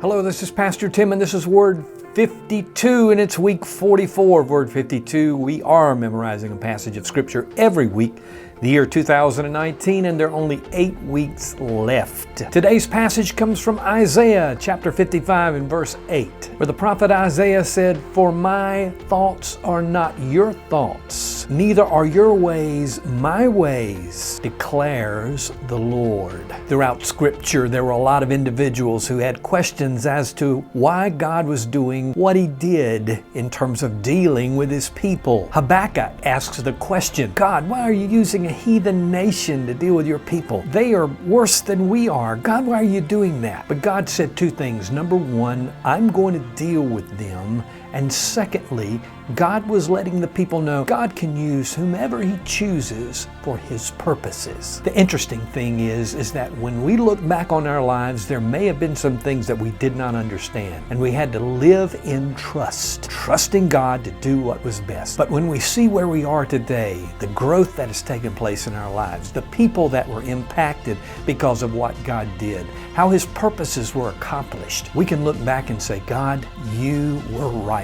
Hello, this is Pastor Tim, and this is Word 52, and it's week 44 of Word 52. We are memorizing a passage of Scripture every week, the year 2019, and there are only 8 weeks left. Today's passage comes from Isaiah chapter 55 and verse 8, where the prophet Isaiah said, "For my thoughts are not your thoughts, neither are your ways my ways, declares the Lord." Throughout Scripture, there were a lot of individuals who had questions as to why God was doing what He did in terms of dealing with His people. Habakkuk asks the question, "God, why are you using a heathen nation to deal with your people? They are worse than we are. God, why are you doing that?" But God said 2 things. Number 1, I'm going to deal with them. And secondly, God was letting the people know God can use whomever He chooses for His purposes. The interesting thing is that when we look back on our lives, there may have been some things that we did not understand. And we had to live in trust, trusting God to do what was best. But when we see where we are today, the growth that has taken place in our lives, the people that were impacted because of what God did, how His purposes were accomplished, we can look back and say, God, you were right.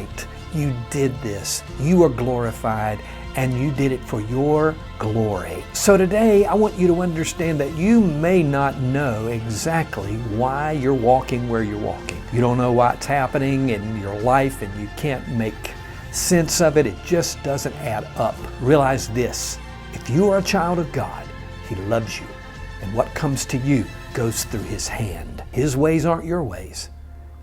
You did this. You are glorified, and you did it for your glory. So today, I want you to understand that you may not know exactly why you're walking where you're walking. You don't know what's happening in your life, and you can't make sense of it. It just doesn't add up. Realize this: if you are a child of God, He loves you, and what comes to you goes through His hand. His ways aren't your ways.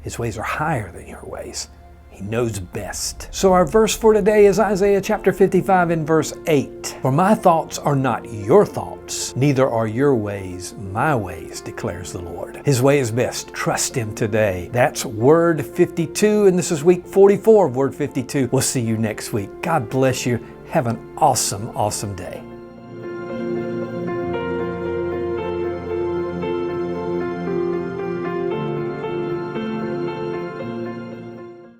His ways are higher than your ways. He knows best. So our verse for today is Isaiah chapter 55 and verse 8. "For my thoughts are not your thoughts, neither are your ways my ways, declares the Lord." His way is best. Trust Him today. That's Word 52, and this is week 44 of Word 52. We'll see you next week. God bless you. Have an awesome, awesome day.